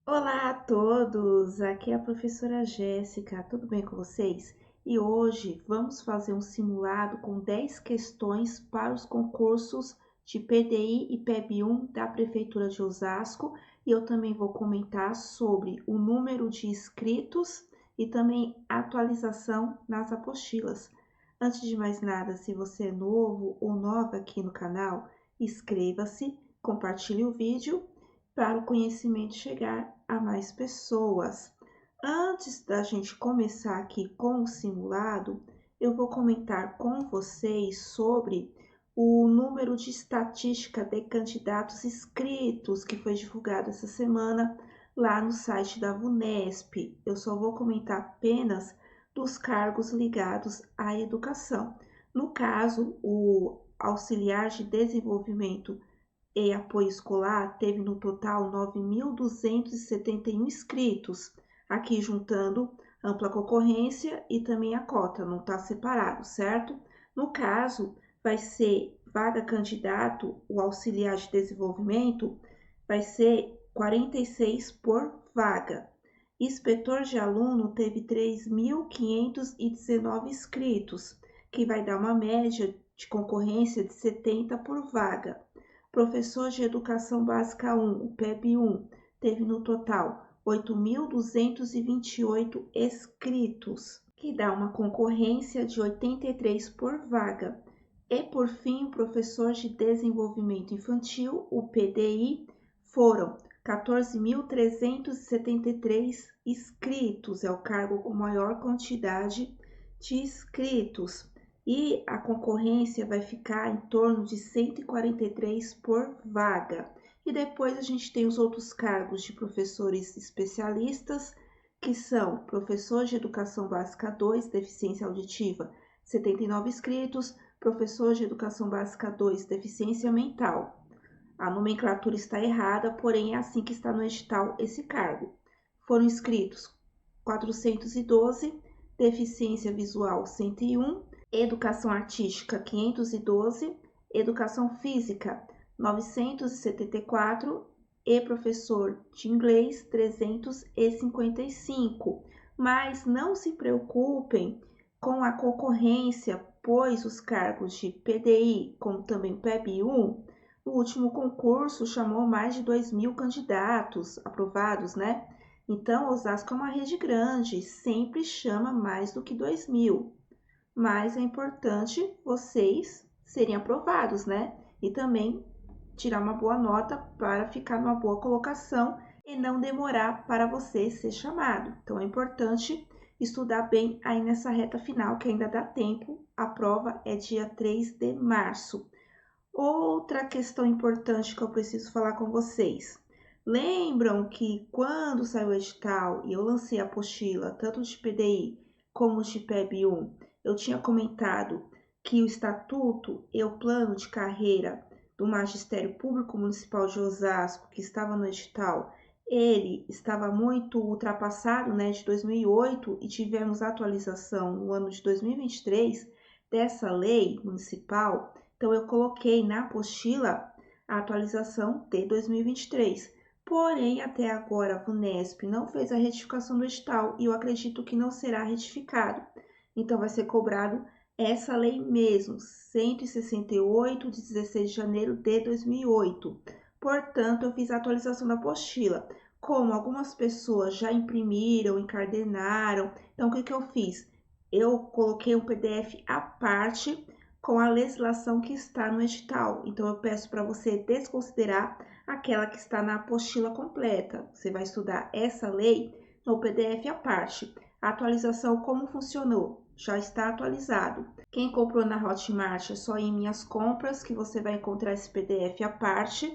Olá a todos, aqui é a professora Jéssica, tudo bem com vocês? E hoje vamos fazer um simulado com 10 questões para os concursos de PDI e PEB-1 da Prefeitura de Osasco e eu também vou comentar sobre o número de inscritos e também atualização nas apostilas. Antes de mais nada, se você é novo ou nova aqui no canal, inscreva-se, compartilhe o vídeo para o conhecimento chegar a mais pessoas. Antes da gente começar aqui com o simulado, eu vou comentar com vocês sobre o número de estatística de candidatos inscritos que foi divulgado essa semana lá no site da VUNESP. Eu só vou comentar apenas dos cargos ligados à educação. No caso, o auxiliar de desenvolvimento e apoio escolar teve no total 9.271 inscritos, aqui juntando ampla concorrência e também a cota, não está separado, certo? No caso, vai ser vaga candidato, o auxiliar de desenvolvimento vai ser 46 por vaga. Inspetor de aluno teve 3.519 inscritos, que vai dar uma média de concorrência de 70 por vaga. Professor de Educação Básica 1, o PEB 1, teve no total 8.228 inscritos, que dá uma concorrência de 83 por vaga. E, por fim, o professor de Desenvolvimento Infantil, o PDI, foram 14.373 inscritos, é o cargo com maior quantidade de inscritos. E a concorrência vai ficar em torno de 143 por vaga. E depois a gente tem os outros cargos de professores especialistas, que são professor de Educação Básica 2, deficiência auditiva, 79 inscritos, professor de Educação Básica 2, deficiência mental. A nomenclatura está errada, porém é assim que está no edital esse cargo. Foram inscritos 412, deficiência visual 101, educação artística 512, educação física 974 e professor de inglês 355. Mas não se preocupem com a concorrência, pois os cargos de PDI, como também PEB1, no último concurso chamou mais de 2.000 candidatos aprovados, né? Então, Osasco é uma rede grande, sempre chama mais do que 2.000. Mas é importante vocês serem aprovados, né? E também tirar uma boa nota para ficar numa boa colocação e não demorar para você ser chamado. Então é importante estudar bem aí nessa reta final, que ainda dá tempo. A prova é dia 3 de março. Outra questão importante que eu preciso falar com vocês. Lembram que quando saiu o edital e eu lancei a apostila, tanto de PDI como de PEB1, eu tinha comentado que o estatuto e o plano de carreira do Magistério Público Municipal de Osasco, que estava no edital, ele estava muito ultrapassado, né, de 2008, e tivemos atualização no ano de 2023 dessa lei municipal. Então, eu coloquei na apostila a atualização de 2023. Porém, até agora a VUNESP não fez a retificação do edital e eu acredito que não será retificado. Então, vai ser cobrado essa lei mesmo, 168, de 16 de janeiro de 2008. Portanto, eu fiz a atualização da apostila. Como algumas pessoas já imprimiram, encadernaram, então o que eu fiz? Eu coloquei um PDF à parte com a legislação que está no edital. Então, eu peço para você desconsiderar aquela que está na apostila completa. Você vai estudar essa lei no PDF à parte. A atualização, como funcionou? Já está atualizado. Quem comprou na Hotmart é só ir em Minhas Compras que você vai encontrar esse PDF à parte.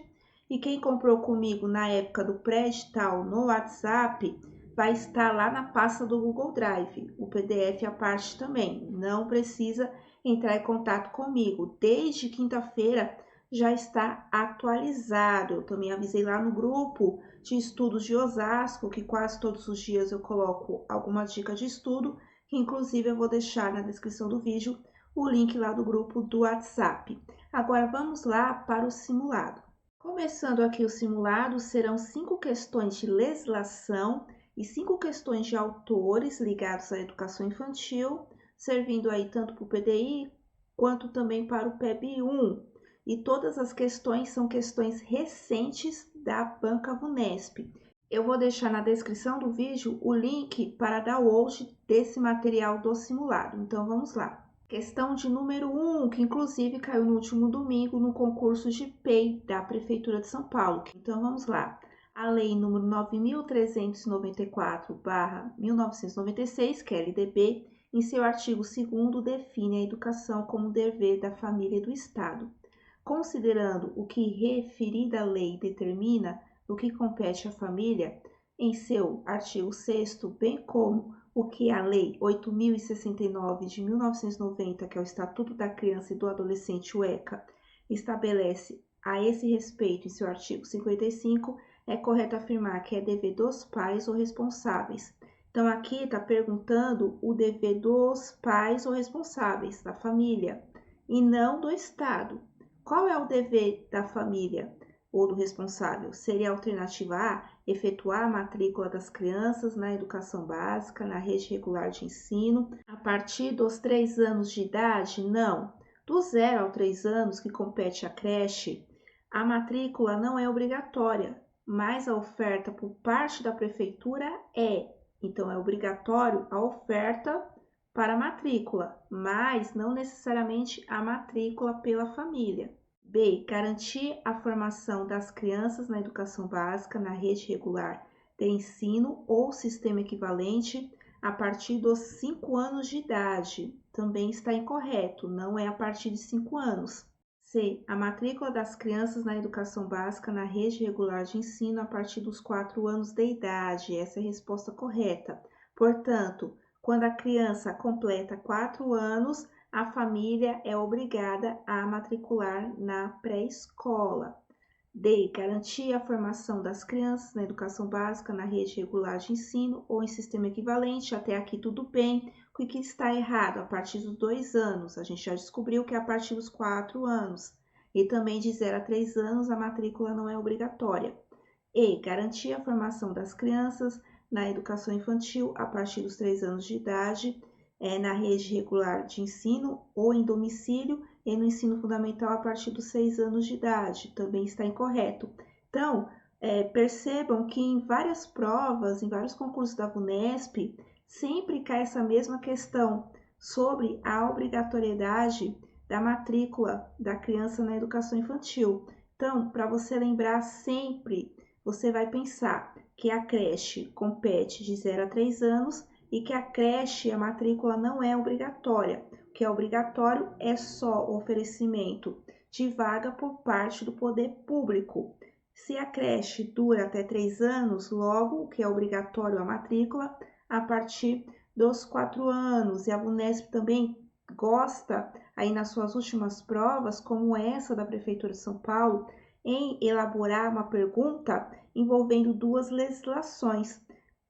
E quem comprou comigo na época do pré-edital no WhatsApp, vai estar lá na pasta do Google Drive, o PDF à parte também. Não precisa entrar em contato comigo. Desde quinta-feira já está atualizado. Eu também avisei lá no grupo de estudos de Osasco, que quase todos os dias eu coloco alguma dica de estudo, que inclusive eu vou deixar na descrição do vídeo o link lá do grupo do WhatsApp. Agora vamos lá para o simulado. Começando aqui o simulado, serão 5 questões de legislação e 5 questões de autores ligados à educação infantil, servindo aí tanto para o PDI quanto também para o PEB 1. E todas as questões são questões recentes da Banca Vunesp. Eu vou deixar na descrição do vídeo o link para download desse material do simulado. Então vamos lá. Questão de número 1, que inclusive caiu no último domingo no concurso de PEI da Prefeitura de São Paulo. Então vamos lá. A Lei número 9.394/1996, que é a LDB, em seu artigo 2º, define a educação como dever da família e do Estado. Considerando o que referida lei determina no que compete à família, em seu artigo 6º, bem como o que a Lei 8.069 de 1990, que é o Estatuto da Criança e do Adolescente, o ECA, estabelece a esse respeito em seu artigo 55, é correto afirmar que é dever dos pais ou responsáveis. Então, aqui está perguntando o dever dos pais ou responsáveis, da família, e não do Estado. Qual é o dever da família ou do responsável? Seria a alternativa A, efetuar a matrícula das crianças na educação básica, na rede regular de ensino, a partir dos 3 anos de idade? Não. Do 0 ao 3 anos, que compete à creche, a matrícula não é obrigatória, mas a oferta por parte da prefeitura é. Então, é obrigatório a oferta para a matrícula, mas não necessariamente a matrícula pela família. B. Garantir a formação das crianças na educação básica, na rede regular de ensino ou sistema equivalente a partir dos 5 anos de idade. Também está incorreto, não é a partir de 5 anos. C. A matrícula das crianças na educação básica na rede regular de ensino a partir dos 4 anos de idade. Essa é a resposta correta. Portanto, quando a criança completa 4 anos, a família é obrigada a matricular na pré-escola. D. Garantir a formação das crianças na educação básica, na rede regular de ensino ou em sistema equivalente. Até aqui tudo bem. O que está errado? A partir dos 2 anos. A gente já descobriu que é a partir dos 4 anos. E também de 0 a 3 anos a matrícula não é obrigatória. E. Garantir a formação das crianças na educação infantil a partir dos 3 anos de idade, na rede regular de ensino ou em domicílio, e no ensino fundamental a partir dos 6 anos de idade. Também está incorreto. Então, percebam que em várias provas, em vários concursos da Vunesp, sempre cai essa mesma questão sobre a obrigatoriedade da matrícula da criança na educação infantil. Então, para você lembrar sempre, você vai pensar que a creche compete de 0 a 3 anos e que a creche, a matrícula não é obrigatória. O que é obrigatório é só o oferecimento de vaga por parte do poder público. Se a creche dura até 3 anos, logo o que é obrigatório a matrícula a partir dos 4 anos. E a Vunesp também gosta, aí nas suas últimas provas, como essa da Prefeitura de São Paulo, em elaborar uma pergunta envolvendo 2 legislações.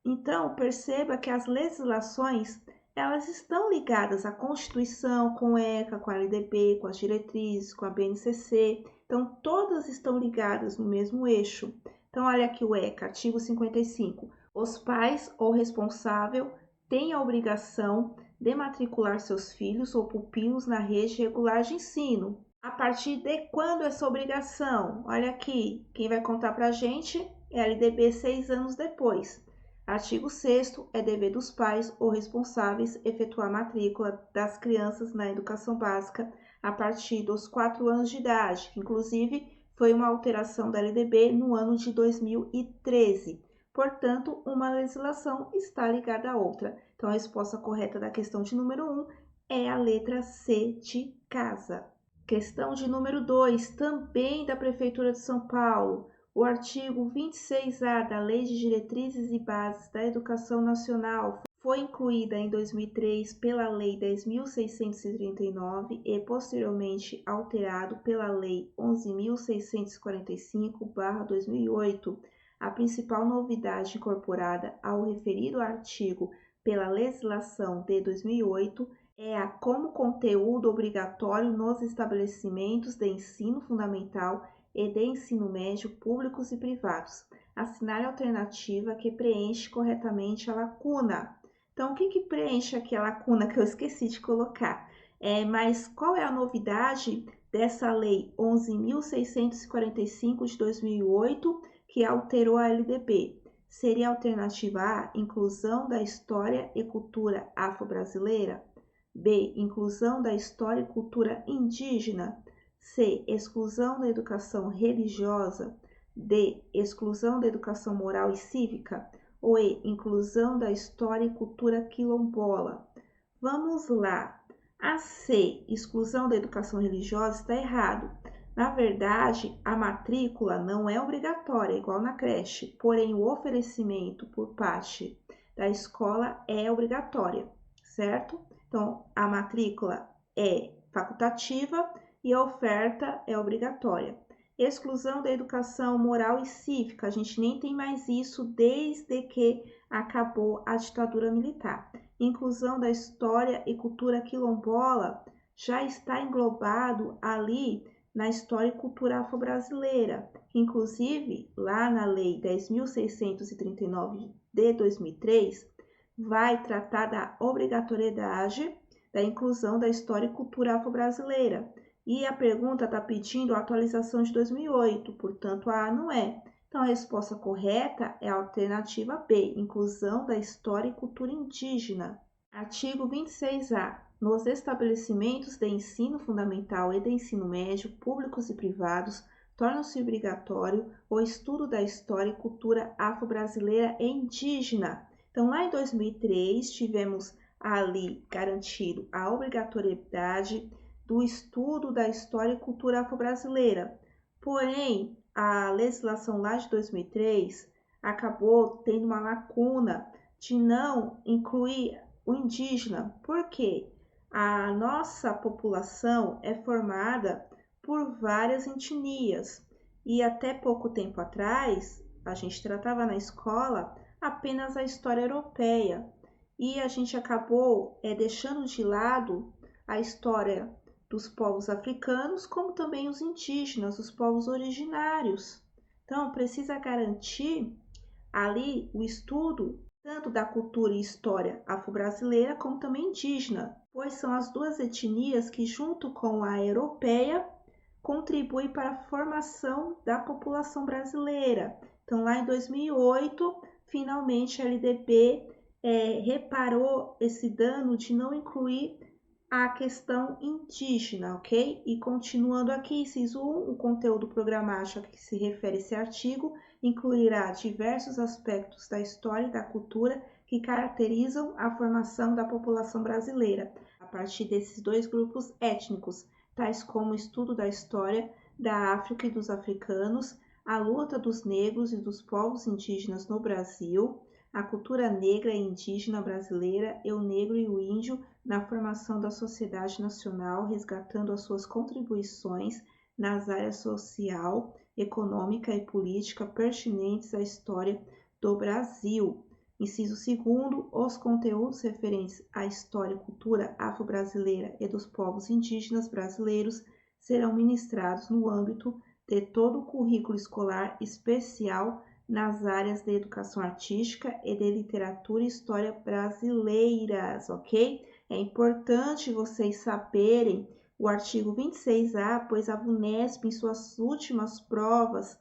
Então, perceba que as legislações, elas estão ligadas à Constituição, com o ECA, com a LDB, com as diretrizes, com a BNCC. Então, todas estão ligadas no mesmo eixo. Então, olha aqui o ECA, artigo 55. Os pais ou responsável têm a obrigação de matricular seus filhos ou pupilos na rede regular de ensino. A partir de quando essa obrigação? Olha aqui, quem vai contar para a gente é a LDB 6 anos depois. Artigo 6º, é dever dos pais ou responsáveis efetuar a matrícula das crianças na educação básica a partir dos 4 anos de idade, que inclusive foi uma alteração da LDB no ano de 2013. Portanto, uma legislação está ligada à outra. Então, a resposta correta da questão de número 1 é a letra C de casa. Questão de número 2, também da Prefeitura de São Paulo. O artigo 26A da Lei de Diretrizes e Bases da Educação Nacional foi incluída em 2003 pela Lei 10.639 e posteriormente alterado pela Lei 11.645/2008. A principal novidade incorporada ao referido artigo pela legislação de 2008 é a como conteúdo obrigatório nos estabelecimentos de ensino fundamental e de ensino médio públicos e privados. Assinale a alternativa que preenche corretamente a lacuna. Então, o que preenche aqui a lacuna que eu esqueci de colocar? Mas qual é a novidade dessa lei 11.645 de 2008, que alterou a LDB? Seria a alternativa A, inclusão da história e cultura afro-brasileira? B, inclusão da história e cultura indígena? C, exclusão da educação religiosa? D, exclusão da educação moral e cívica? Ou E, inclusão da história e cultura quilombola? Vamos lá. A C, exclusão da educação religiosa, está errado. Na verdade, a matrícula não é obrigatória, igual na creche, porém o oferecimento por parte da escola é obrigatória, certo? Então, a matrícula é facultativa e a oferta é obrigatória. Exclusão da educação moral e cívica, a gente nem tem mais isso desde que acabou a ditadura militar. Inclusão da história e cultura quilombola já está englobado ali na história e cultura afro-brasileira. Inclusive, lá na Lei 10.639 de 2003, vai tratar da obrigatoriedade da inclusão da história e cultura afro-brasileira. E a pergunta está pedindo a atualização de 2008, portanto, a A não é. Então, a resposta correta é a alternativa B, inclusão da história e cultura indígena. Artigo 26A. Nos estabelecimentos de ensino fundamental e de ensino médio, públicos e privados, torna-se obrigatório o estudo da história e cultura afro-brasileira e indígena. Então, lá em 2003, tivemos ali garantido a obrigatoriedade do estudo da história e cultura afro-brasileira. Porém, a legislação lá de 2003 acabou tendo uma lacuna de não incluir o indígena. Por quê? A nossa população é formada por várias etnias e até pouco tempo atrás a gente tratava na escola apenas a história europeia e a gente acabou deixando de lado a história dos povos africanos, como também os indígenas, os povos originários. Então, precisa garantir ali o estudo tanto da cultura e história afro-brasileira como também indígena, pois são as duas etnias que, junto com a europeia, contribuem para a formação da população brasileira. Então, lá em 2008, finalmente a LDB reparou esse dano de não incluir a questão indígena, ok? E continuando aqui, inciso 1, o conteúdo programático a que se refere esse artigo incluirá diversos aspectos da história e da cultura que caracterizam a formação da população brasileira, a partir desses dois grupos étnicos, tais como o estudo da história da África e dos africanos, a luta dos negros e dos povos indígenas no Brasil, a cultura negra e indígena brasileira e o negro e o índio na formação da sociedade nacional, resgatando as suas contribuições nas áreas social, econômica e política pertinentes à história do Brasil. Inciso 2º, os conteúdos referentes à história e cultura afro-brasileira e dos povos indígenas brasileiros serão ministrados no âmbito de todo o currículo escolar especial nas áreas de educação artística e de literatura e história brasileiras, ok? É importante vocês saberem o artigo 26A, pois a VUNESP, em suas últimas provas,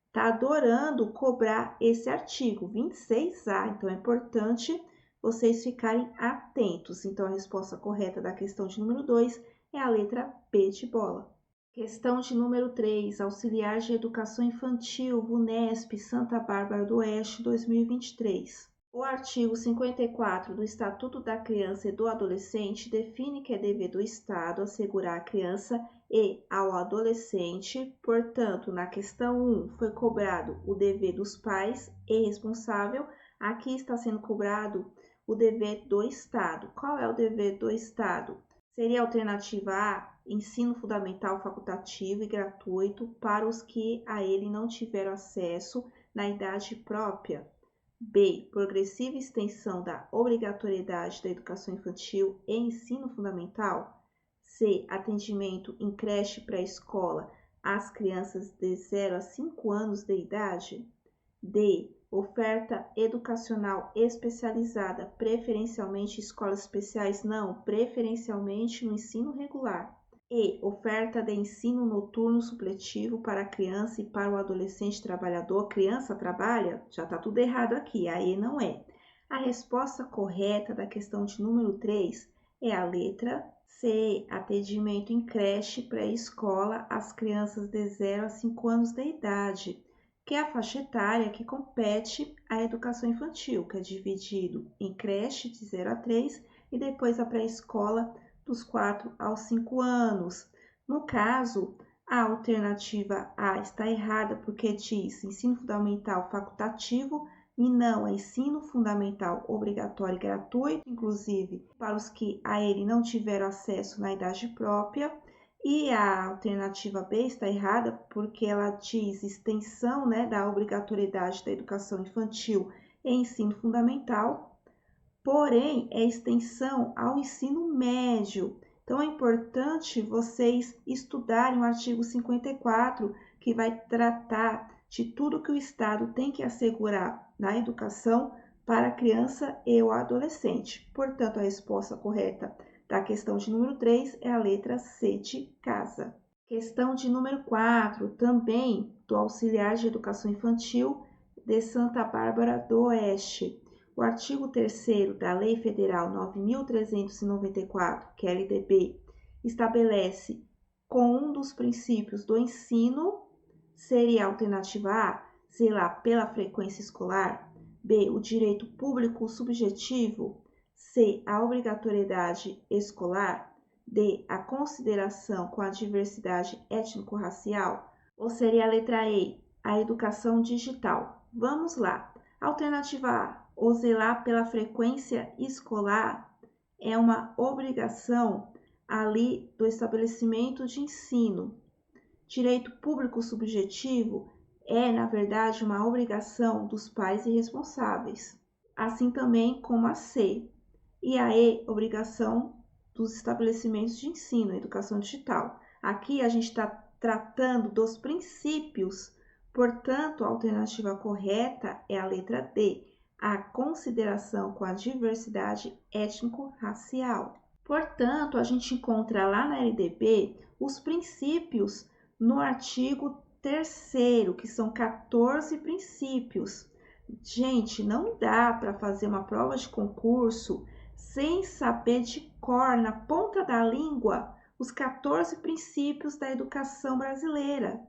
está adorando cobrar esse artigo 26A. Então, é importante vocês ficarem atentos. Então, a resposta correta da questão de número 2 é a letra B de bola. Questão de número 3, auxiliar de educação infantil, VUNESP, Santa Bárbara do Oeste, 2023. O artigo 54 do Estatuto da Criança e do Adolescente define que é dever do Estado assegurar à criança e ao adolescente. Portanto, na questão 1 foi cobrado o dever dos pais e responsável. Aqui está sendo cobrado o dever do Estado. Qual é o dever do Estado? Seria a alternativa A, ensino fundamental facultativo e gratuito para os que a ele não tiveram acesso na idade própria. B, progressiva extensão da obrigatoriedade da educação infantil e ensino fundamental. C, atendimento em creche pré-escola às crianças de 0 a 5 anos de idade? D. Oferta educacional especializada, preferencialmente escolas especiais? Não, preferencialmente no ensino regular. E. Oferta de ensino noturno supletivo para a criança e para o adolescente trabalhador. Criança trabalha? Já está tudo errado aqui, aí não é. A resposta correta da questão de número 3 é a letra C. Atendimento em creche pré-escola às crianças de 0 a 5 anos de idade, que é a faixa etária que compete à educação infantil, que é dividido em creche de 0 a 3 e depois a pré-escola dos 4 aos 5 anos. No caso, a alternativa A está errada porque diz ensino fundamental facultativo e não é ensino fundamental obrigatório e gratuito, inclusive para os que a ele não tiveram acesso na idade própria. E a alternativa B está errada porque ela diz extensão, da obrigatoriedade da educação infantil e ensino fundamental, porém é extensão ao ensino médio. Então é importante vocês estudarem o artigo 54, que vai tratar de tudo que o Estado tem que assegurar na educação para a criança e o adolescente. Portanto, a resposta correta da questão de número 3 é a letra C de casa. Questão de número 4, também do auxiliar de educação infantil de Santa Bárbara do Oeste. O artigo 3º da Lei Federal 9.394, que é a LDB, estabelece com um dos princípios do ensino, seria a alternativa A, zelar pela frequência escolar, B, o direito público subjetivo, C, a obrigatoriedade escolar, D, a consideração com a diversidade étnico-racial, ou seria a letra E, a educação digital? Vamos lá. Alternativa A, o zelar pela frequência escolar é uma obrigação ali do estabelecimento de ensino. Direito público subjetivo é, na verdade, uma obrigação dos pais e responsáveis, assim também como a C. E a E, obrigação dos estabelecimentos de ensino, educação digital. Aqui a gente está tratando dos princípios, portanto, a alternativa correta é a letra D, a consideração com a diversidade étnico-racial. Portanto, a gente encontra lá na LDB os princípios no artigo 3º, que são 14 princípios. Gente, não dá para fazer uma prova de concurso sem saber de cor, na ponta da língua, os 14 princípios da educação brasileira.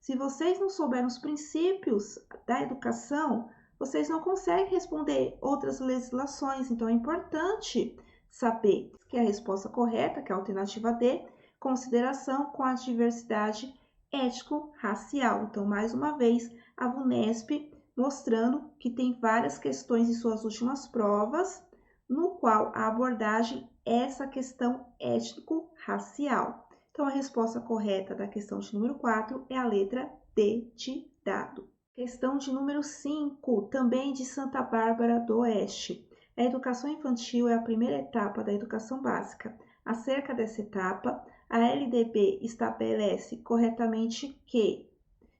Se vocês não souberem os princípios da educação, vocês não conseguem responder outras legislações. Então, é importante saber que a resposta correta, que é a alternativa D, consideração com a diversidade étnico-racial. Então, mais uma vez, a VUNESP mostrando que tem várias questões em suas últimas provas, no qual a abordagem é essa questão étnico-racial. Então, a resposta correta da questão de número 4 é a letra D de dado. Questão de número 5, também de Santa Bárbara do Oeste. A educação infantil é a primeira etapa da educação básica. Acerca dessa etapa, a LDB estabelece corretamente que,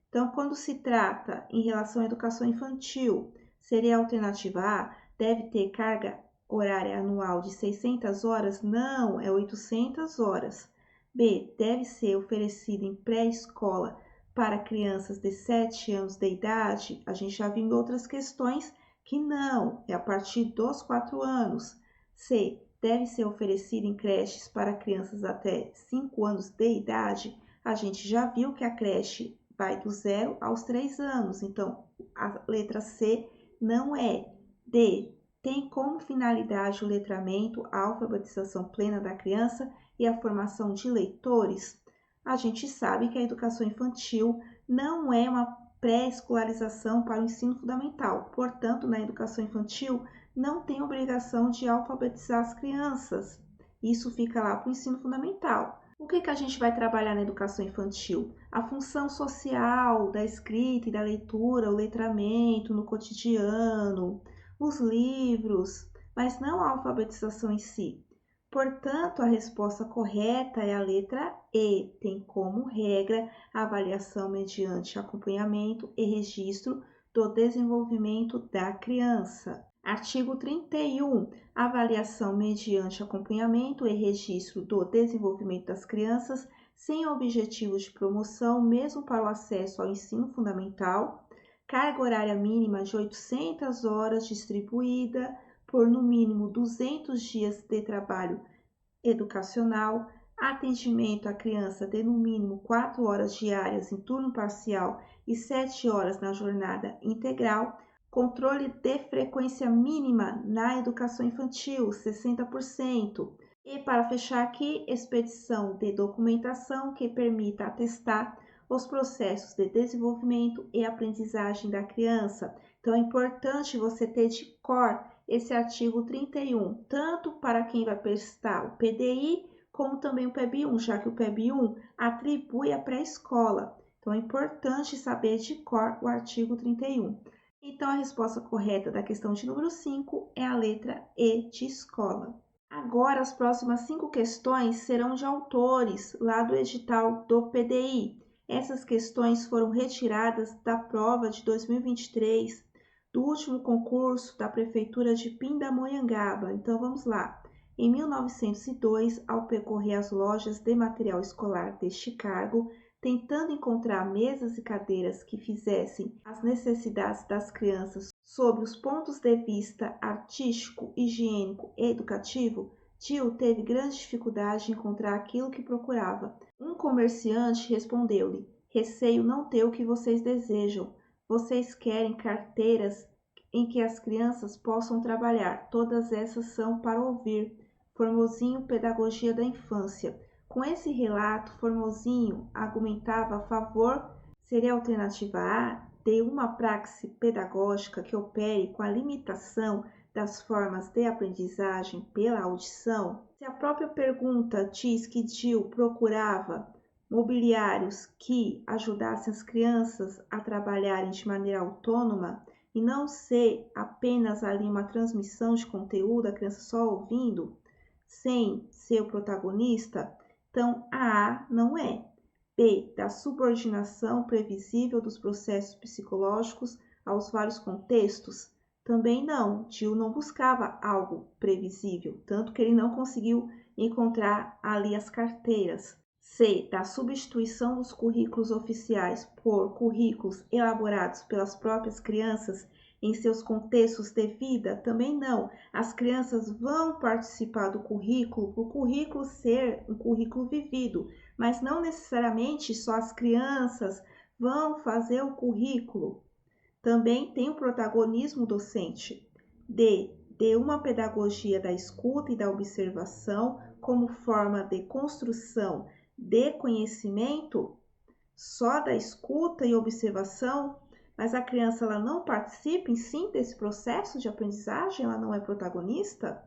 então, quando se trata em relação à educação infantil, seria a alternativa A, deve ter carga horária anual de 600 horas? Não, é 800 horas. B, deve ser oferecido em pré-escola para crianças de 7 anos de idade? A gente já viu em outras questões que não, é a partir dos 4 anos. C, deve ser oferecido em creches para crianças até 5 anos de idade? A gente já viu que a creche vai do 0 aos 3 anos, então a letra C não é. D, tem como finalidade o letramento, a alfabetização plena da criança e a formação de leitores? A gente sabe que a educação infantil não é uma pré-escolarização para o ensino fundamental. Portanto, na educação infantil, não tem obrigação de alfabetizar as crianças. Isso fica lá para o ensino fundamental. O que a gente vai trabalhar na educação infantil? A função social da escrita e da leitura, o letramento no cotidiano, os livros, mas não a alfabetização em si. portanto, a resposta correta é a letra E. Tem como regra a avaliação mediante acompanhamento e registro do desenvolvimento da criança. Artigo 31. Avaliação mediante acompanhamento e registro do desenvolvimento das crianças sem objetivo de promoção, mesmo para o acesso ao ensino fundamental. Carga horária mínima de 800 horas distribuída por no mínimo 200 dias de trabalho educacional, atendimento à criança de no mínimo 4 horas diárias em turno parcial e 7 horas na jornada integral, controle de frequência mínima na educação infantil, 60%. E para fechar aqui, expedição de documentação que permita atestar os processos de desenvolvimento e aprendizagem da criança. Então é importante você ter de cor esse artigo 31, tanto para quem vai prestar o PDI, como também o PEB-1, já que o PEB-1 atribui a pré-escola. Então, é importante saber de cor o artigo 31. Então, a resposta correta da questão de número 5 é a letra E de escola. Agora, as próximas 5 questões serão de autores lá do edital do PDI. Essas questões foram retiradas da prova de 2023, do último concurso da Prefeitura de Pindamonhangaba. Então, vamos lá. Em 1902, ao percorrer as lojas de material escolar de Chicago, tentando encontrar mesas e cadeiras que fizessem as necessidades das crianças sob os pontos de vista artístico, higiênico e educativo, Jill teve grande dificuldade em encontrar aquilo que procurava. Um comerciante respondeu-lhe: "Receio não ter o que vocês desejam. Vocês querem carteiras em que as crianças possam trabalhar. Todas essas são para ouvir." Formosinho, Pedagogia da Infância. Com esse relato, Formosinho argumentava a favor, seria a alternativa A, de uma praxe pedagógica que opere com a limitação das formas de aprendizagem pela audição. Se a própria pergunta diz que Jill procurava mobiliários que ajudassem as crianças a trabalharem de maneira autônoma e não ser apenas ali uma transmissão de conteúdo, a criança só ouvindo, sem ser o protagonista, então a A não é. B, da subordinação previsível dos processos psicológicos aos vários contextos, também não. Jill não buscava algo previsível, tanto que ele não conseguiu encontrar ali as carteiras. C, da substituição dos currículos oficiais por currículos elaborados pelas próprias crianças em seus contextos de vida, também não. As crianças vão participar do currículo por o currículo ser um currículo vivido, mas não necessariamente só as crianças vão fazer o currículo. Também tem o protagonismo docente. D, de uma pedagogia da escuta e da observação como forma de construção de conhecimento, só da escuta e observação, mas a criança ela não participa em si desse processo de aprendizagem, ela não é protagonista?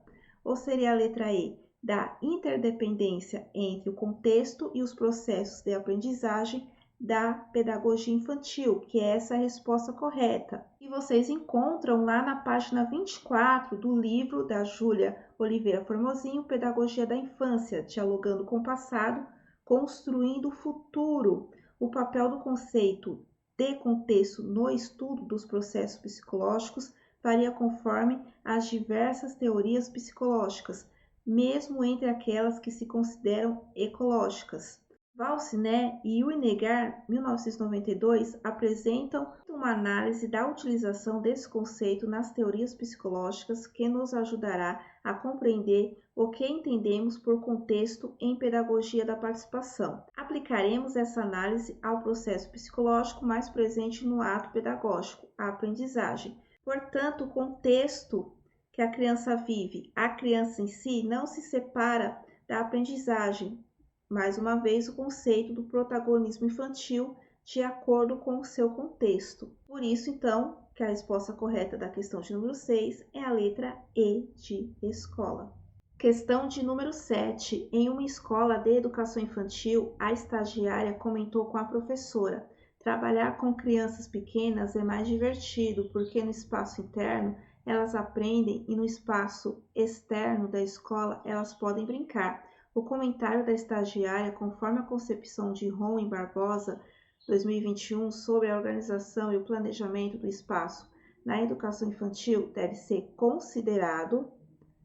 Ou seria a letra E, da interdependência entre o contexto e os processos de aprendizagem da pedagogia infantil, que é essa a resposta correta. E vocês encontram lá na página 24 do livro da Júlia Oliveira Formosinho, Pedagogia da Infância, dialogando com o passado, construindo o futuro, o papel do conceito de contexto no estudo dos processos psicológicos varia conforme as diversas teorias psicológicas, mesmo entre aquelas que se consideram ecológicas. Valsiné e Winegar, 1992, apresentam uma análise da utilização desse conceito nas teorias psicológicas que nos ajudará a compreender o que entendemos por contexto em pedagogia da participação. Aplicaremos essa análise ao processo psicológico mais presente no ato pedagógico, a aprendizagem. Portanto, o contexto que a criança vive, a criança em si, não se separa da aprendizagem. Mais uma vez, o conceito do protagonismo infantil de acordo com o seu contexto. Por isso, então, que a resposta correta da questão de número 6 é a letra E de escola. Questão de número 7. Em uma escola de educação infantil, a estagiária comentou com a professora: trabalhar com crianças pequenas é mais divertido, porque no espaço interno elas aprendem e no espaço externo da escola elas podem brincar. O comentário da estagiária, conforme a concepção de Ron Barbosa, 2021, sobre a organização e o planejamento do espaço na educação infantil, deve ser considerado.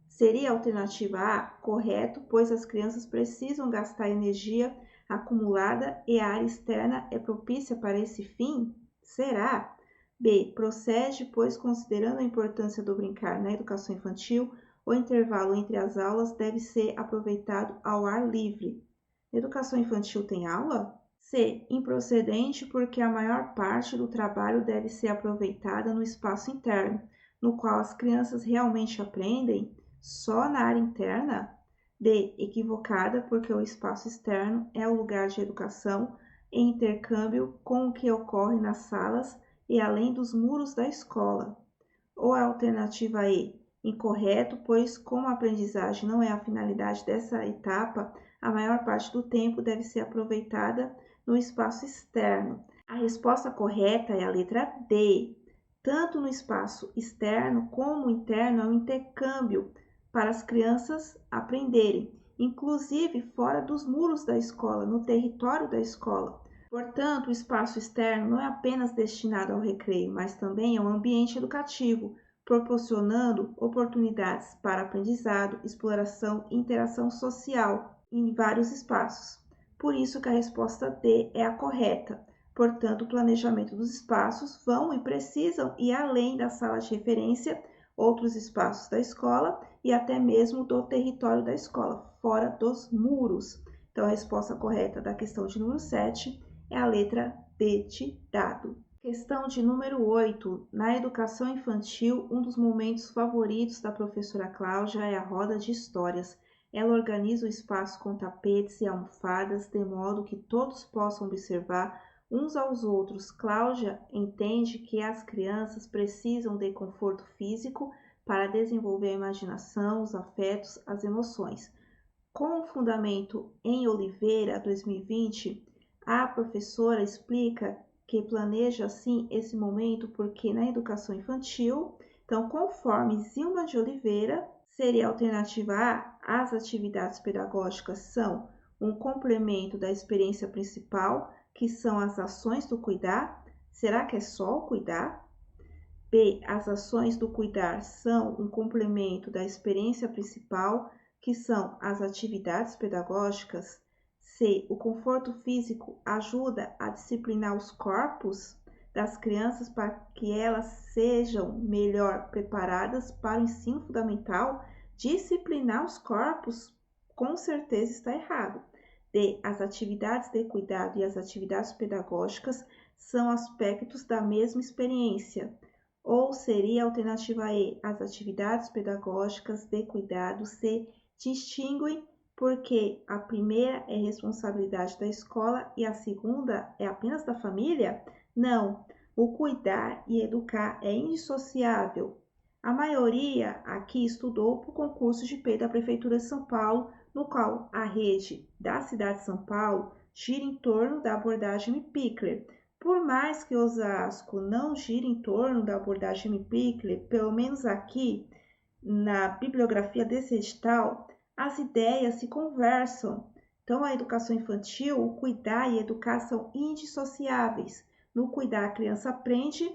Seria a alternativa A correto, pois as crianças precisam gastar energia acumulada e a área externa é propícia para esse fim? Será? B. Procede, pois considerando a importância do brincar na educação infantil, o intervalo entre as aulas deve ser aproveitado ao ar livre. Educação infantil tem aula? C. Improcedente, porque a maior parte do trabalho deve ser aproveitada no espaço interno, no qual as crianças realmente aprendem só na área interna. D. Equivocada, porque o espaço externo é o lugar de educação em intercâmbio com o que ocorre nas salas e além dos muros da escola. Ou a alternativa E. Incorreto, pois como a aprendizagem não é a finalidade dessa etapa, a maior parte do tempo deve ser aproveitada no espaço externo. A resposta correta é a letra D. Tanto no espaço externo como interno é um intercâmbio para as crianças aprenderem, inclusive fora dos muros da escola, no território da escola. Portanto, o espaço externo não é apenas destinado ao recreio, mas também ao ambiente educativo, proporcionando oportunidades para aprendizado, exploração e interação social em vários espaços. Por isso que a resposta D é a correta. Portanto, o planejamento dos espaços vão e precisam ir além da sala de referência, outros espaços da escola e até mesmo do território da escola, fora dos muros. Então, a resposta correta da questão de número 7 é a letra D de dado. Questão de número 8. Na educação infantil, um dos momentos favoritos da professora Cláudia é a roda de histórias. Ela organiza o espaço com tapetes e almofadas, de modo que todos possam observar uns aos outros. Cláudia entende que as crianças precisam de conforto físico para desenvolver a imaginação, os afetos, as emoções. Com o fundamento em Oliveira, 2020, a professora explica que planeja assim esse momento porque na educação infantil, então conforme Zilma de Oliveira, seria a alternativa A, as atividades pedagógicas são um complemento da experiência principal, que são as ações do cuidar. Será que é só o cuidar? B, as ações do cuidar são um complemento da experiência principal, que são as atividades pedagógicas. C, o conforto físico ajuda a disciplinar os corpos das crianças para que elas sejam melhor preparadas para o ensino fundamental. Disciplinar os corpos com certeza está errado. D, as atividades de cuidado e as atividades pedagógicas são aspectos da mesma experiência. Ou seria a alternativa E, as atividades pedagógicas de cuidado se distinguem porque a primeira é responsabilidade da escola e a segunda é apenas da família? Não, o cuidar e educar é indissociável. A maioria aqui estudou para o concurso de P da Prefeitura de São Paulo, no qual a rede da cidade de São Paulo gira em torno da abordagem Pickler. Por mais que Osasco não gire em torno da abordagem Pickler, pelo menos aqui na bibliografia desse edital, as ideias se conversam. Então, a educação infantil, o cuidar e a educar são indissociáveis. No cuidar, a criança aprende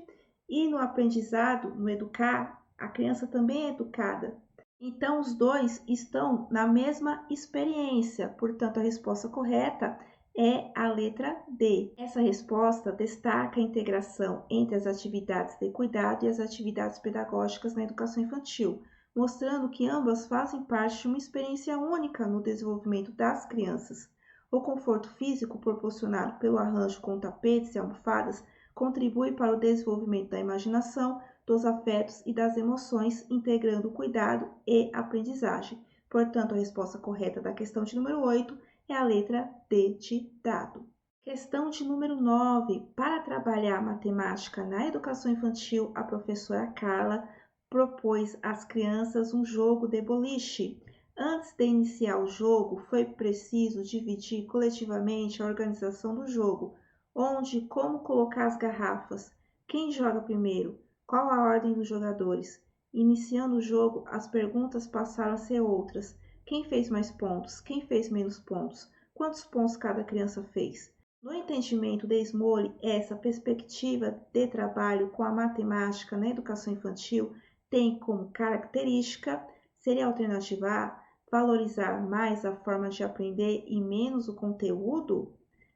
e no aprendizado, no educar, a criança também é educada. Então, os dois estão na mesma experiência. Portanto, a resposta correta é a letra D. Essa resposta destaca a integração entre as atividades de cuidado e as atividades pedagógicas na educação infantil, mostrando que ambas fazem parte de uma experiência única no desenvolvimento das crianças. O conforto físico proporcionado pelo arranjo com tapetes e almofadas contribui para o desenvolvimento da imaginação, dos afetos e das emoções, integrando o cuidado e aprendizagem. Portanto, a resposta correta da questão de número 8 é a letra D de dado. Questão de número 9. Para trabalhar matemática na educação infantil, a professora Carla propôs às crianças um jogo de boliche. Antes de iniciar o jogo, foi preciso dividir coletivamente a organização do jogo, onde e como colocar as garrafas, quem joga primeiro, qual a ordem dos jogadores, Iniciando o jogo, as perguntas passaram a ser outras. Quem fez mais pontos? Quem fez menos pontos? Quantos pontos cada criança fez? No entendimento de Smoley, essa perspectiva de trabalho com a matemática na educação infantil tem como característica, seria a alternativa A, valorizar mais a forma de aprender e menos o conteúdo?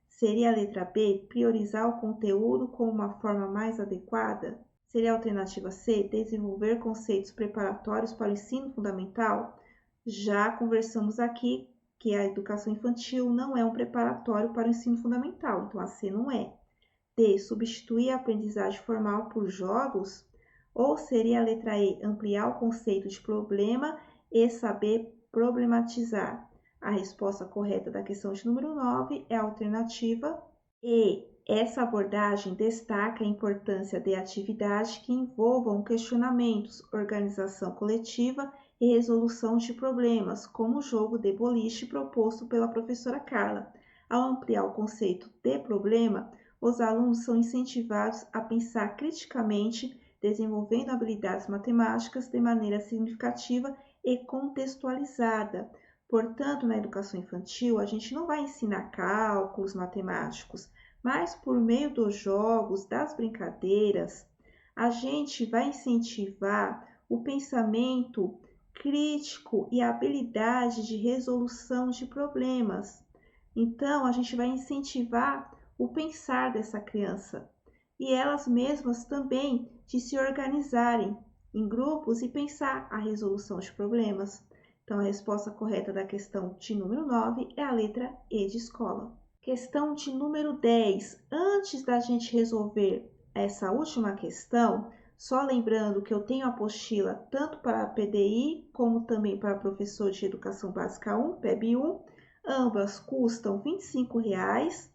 Seria a letra B, priorizar o conteúdo como uma forma mais adequada? Seria a alternativa C, desenvolver conceitos preparatórios para o ensino fundamental? Já conversamos aqui que a educação infantil não é um preparatório para o ensino fundamental, então a C não é. D, substituir a aprendizagem formal por jogos? Ou seria a letra E, ampliar o conceito de problema e saber problematizar? A resposta correta da questão de número 9 é a alternativa E. Essa abordagem destaca a importância de atividades que envolvam questionamentos, organização coletiva e resolução de problemas, como o jogo de boliche proposto pela professora Carla. Ao ampliar o conceito de problema, os alunos são incentivados a pensar criticamente, desenvolvendo habilidades matemáticas de maneira significativa e contextualizada. Portanto, na educação infantil, a gente não vai ensinar cálculos matemáticos, mas por meio dos jogos, das brincadeiras, a gente vai incentivar o pensamento crítico e a habilidade de resolução de problemas. Então, a gente vai incentivar o pensar dessa criança e elas mesmas também de se organizarem em grupos e pensar a resolução de problemas. Então, a resposta correta da questão de número 9 é a letra E de escola. Questão de número 10. Antes da gente resolver essa última questão, só lembrando que eu tenho a apostila tanto para a PDI como também para professor de Educação Básica 1, PEB 1. Ambas custam R$ 25,00,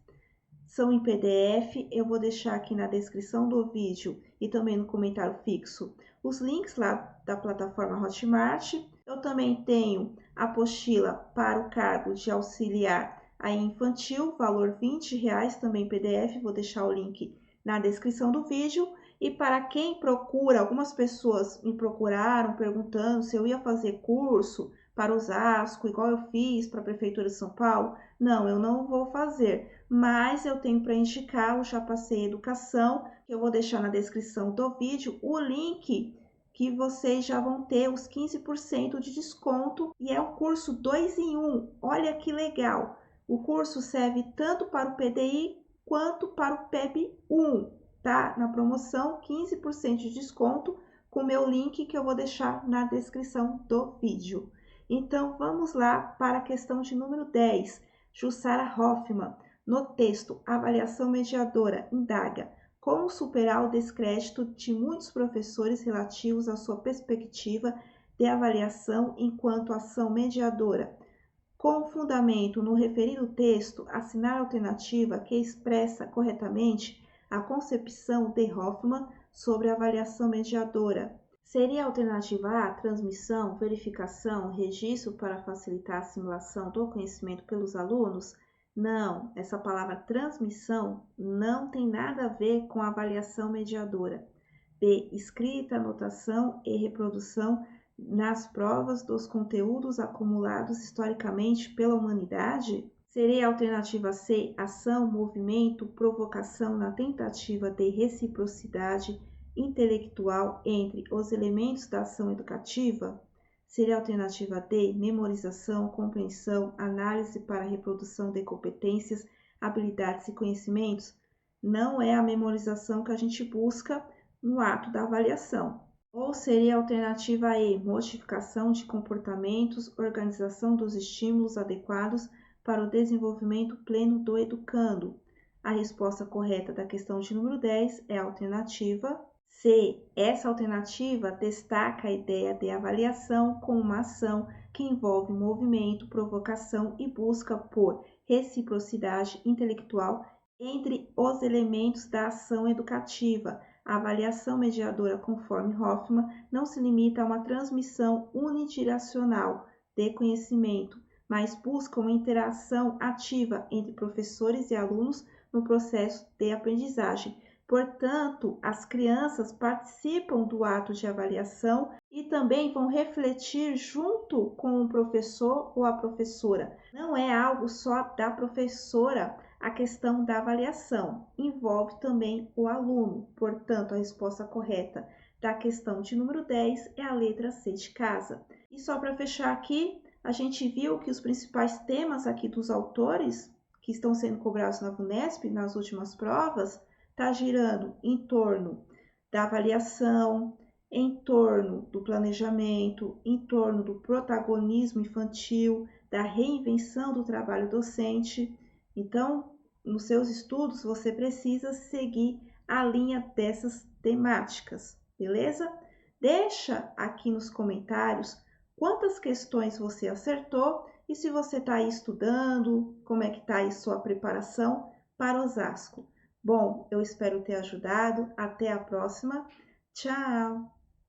são em PDF. Eu vou deixar aqui na descrição do vídeo e também no comentário fixo os links lá da plataforma Hotmart. Eu também tenho a apostila para o cargo de auxiliar aí infantil, valor R$ 20,00, também PDF, vou deixar o link na descrição do vídeo. E para quem procura, algumas pessoas me procuraram perguntando se eu ia fazer curso para Osasco, igual eu fiz para a Prefeitura de São Paulo. Não, eu não vou fazer, mas eu tenho para indicar o Já Passei Educação, que eu vou deixar na descrição do vídeo o link que vocês já vão ter os 15% de desconto e é um curso 2 em 1. Olha que legal! O curso serve tanto para o PDI quanto para o PEB 1, tá? Na promoção, 15% de desconto com o meu link que eu vou deixar na descrição do vídeo. Então, vamos lá para a questão de número 10. Jussara Hoffmann, no texto Avaliação Mediadora, indaga como superar o descrédito de muitos professores relativos à sua perspectiva de avaliação enquanto ação mediadora. Com fundamento no referido texto, assinar a alternativa que expressa corretamente a concepção de Hoffmann sobre a avaliação mediadora. Seria a alternativa A, transmissão, verificação, registro para facilitar a assimilação do conhecimento pelos alunos? Não, essa palavra transmissão não tem nada a ver com a avaliação mediadora. B, escrita, anotação e reprodução nas provas dos conteúdos acumulados historicamente pela humanidade? Seria a alternativa C, ação, movimento, provocação na tentativa de reciprocidade intelectual entre os elementos da ação educativa? Seria a alternativa D, memorização, compreensão, análise para reprodução de competências, habilidades e conhecimentos? Não é a memorização que a gente busca no ato da avaliação. Ou seria a alternativa E, modificação de comportamentos, organização dos estímulos adequados para o desenvolvimento pleno do educando? A resposta correta da questão de número 10 é a alternativa C. Essa alternativa destaca a ideia de avaliação como uma ação que envolve movimento, provocação e busca por reciprocidade intelectual entre os elementos da ação educativa. A avaliação mediadora, conforme Hoffmann, não se limita a uma transmissão unidirecional de conhecimento, mas busca uma interação ativa entre professores e alunos no processo de aprendizagem. Portanto, as crianças participam do ato de avaliação e também vão refletir junto com o professor ou a professora. Não é algo só da professora a questão da avaliação, envolve também o aluno. Portanto, a resposta correta da questão de número 10 é a letra C de casa. E só para fechar aqui, a gente viu que os principais temas aqui dos autores que estão sendo cobrados na VUNESP nas últimas provas está girando em torno da avaliação, em torno do planejamento, em torno do protagonismo infantil, da reinvenção do trabalho docente. Então, nos seus estudos, você precisa seguir a linha dessas temáticas, beleza? Deixa aqui nos comentários quantas questões você acertou e se você está aí estudando, como é que está aí sua preparação para Osasco. Bom, eu espero ter ajudado. Até a próxima. Tchau!